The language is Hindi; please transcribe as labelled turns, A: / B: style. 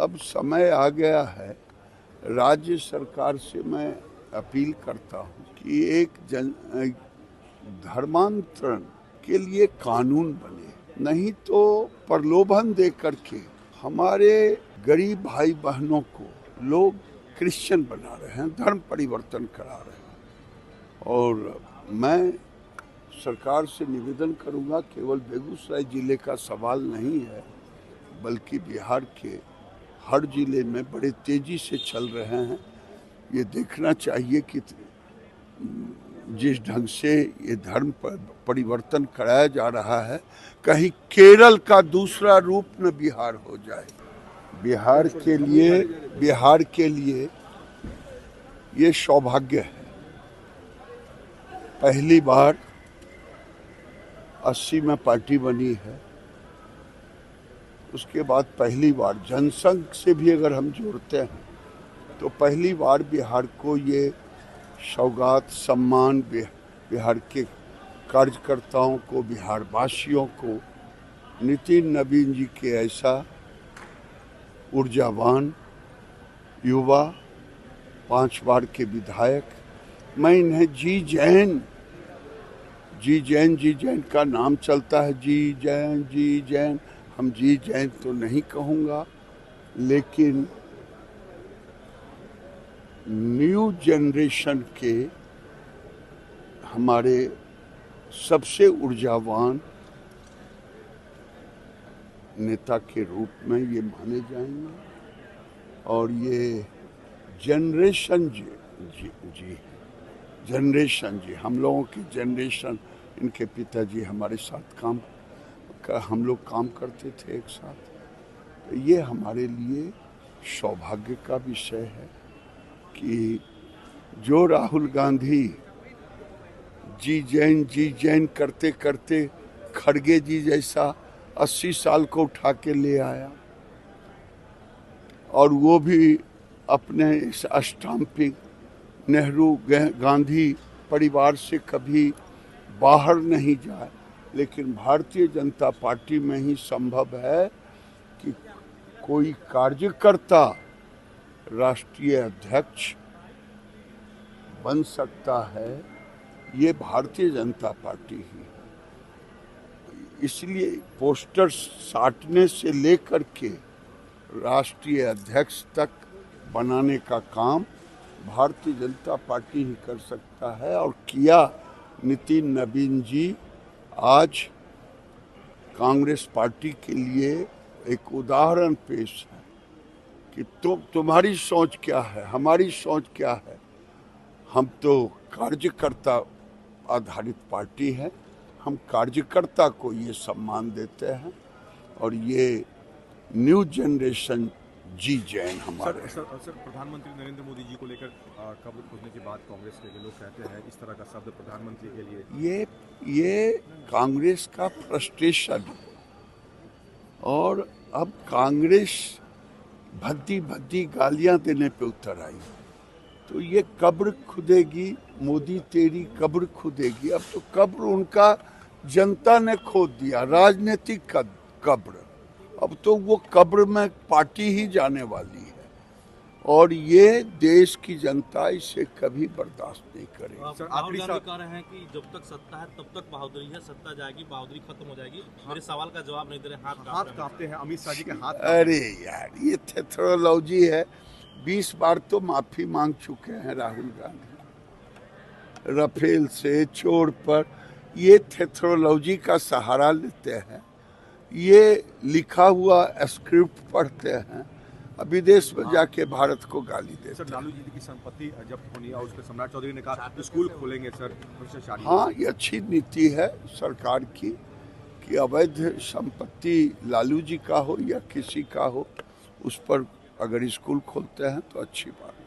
A: अब समय आ गया है, राज्य सरकार से मैं अपील करता हूं कि एक धर्मांतरण के लिए कानून बने, नहीं तो प्रलोभन दे करके हमारे गरीब भाई बहनों को लोग क्रिश्चियन बना रहे हैं, धर्म परिवर्तन करा रहे हैं। और मैं सरकार से निवेदन करूंगा, केवल बेगूसराय जिले का सवाल नहीं है, बल्कि बिहार के हर जिले में बड़े तेजी से चल रहे हैं। ये देखना चाहिए कि जिस ढंग से ये धर्म परिवर्तन कराया जा रहा है, कहीं केरल का दूसरा रूप न बिहार हो जाए। बिहार के लिए ये सौभाग्य है। पहली बार 80 में पार्टी बनी है, उसके बाद पहली बार जनसंघ से भी अगर हम जोड़ते हैं तो पहली बार बिहार को ये सौगात सम्मान बिहार के कार्यकर्ताओं को, बिहार वासियों को, नितिन नवीन जी के ऐसा ऊर्जावान युवा, 5 बार के विधायक, मैं इन्हें जी जैन का नाम चलता है, जी जैन, हम जी जैन तो नहीं कहूँगा, लेकिन न्यू जनरेशन के हमारे सबसे ऊर्जावान नेता के रूप में ये माने जाएंगे। और ये जनरेशन जी हम लोगों की जनरेशन, इनके पिताजी हमारे साथ हम लोग काम करते थे एक साथ। तो ये हमारे लिए सौभाग्य का विषय है कि जो राहुल गांधी जी जैन करते करते खड़गे जी जैसा 80 साल को उठा के ले आया, और वो भी अपने इस स्टाम्पिंग नेहरू गांधी परिवार से कभी बाहर नहीं जाए। लेकिन भारतीय जनता पार्टी में ही संभव है कि कोई कार्यकर्ता राष्ट्रीय अध्यक्ष बन सकता है, ये भारतीय जनता पार्टी ही। इसलिए पोस्टर साटने से लेकर के राष्ट्रीय अध्यक्ष तक बनाने का काम भारतीय जनता पार्टी ही कर सकता है, और किया। नितिन नवीन जी आज कांग्रेस पार्टी के लिए एक उदाहरण पेश है कि तुम्हारी सोच क्या है, हमारी सोच क्या है। हम तो कार्यकर्ता आधारित पार्टी है, हम कार्यकर्ता को ये सम्मान देते हैं, और ये न्यू जनरेशन जी जैन हमारे।
B: सर, प्रधानमंत्री नरेंद्र मोदी जी को लेकर कब्र खोदने के बाद कांग्रेस के लोग कहते हैं इस तरह का शब्द प्रधानमंत्री के लिए,
A: ये कांग्रेस का फ्रस्ट्रेशन, और अब कांग्रेस भद्दी गालियां देने पे उतर आई। तो ये कब्र खुदेगी, मोदी तेरी कब्र खुदेगी। अब तो कब्र उनका जनता ने खोद दिया, राजनीतिक कब्र। अब तो वो कब्र में पार्टी ही जाने वाली है, और ये देश की जनता इसे कभी बर्दाश्त नहीं करेगी।
C: राहुल गांधी कह रहे हैं कि जब तक सत्ता है तब तक बहादुरी है, सत्ता जाएगी बहादुरी खत्म हो जाएगी। मेरे सवाल का जवाब नहीं दे रहे, हाथ कांपते हैं अमित शाह जी के हाथ।
A: अरे यार, ये थेथरोलॉजी है। 20 बार तो माफी मांग चुके हैं राहुल गांधी, राफेल से छोड़ पर। ये थेथरोलॉजी का सहारा लेते हैं, ये लिखा हुआ स्क्रिप्ट पढ़ते हैं, विदेश में जाके भारत को गाली देते हैं।
B: सर, लालू जी की संपत्ति जब्त होनी और उसके सम्राट चौधरी ने कहा स्कूल खोलेंगे सर।
A: हाँ, ये अच्छी नीति है सरकार की कि अवैध संपत्ति लालू जी का हो या किसी का हो, उस पर अगर स्कूल खोलते हैं तो अच्छी बात है।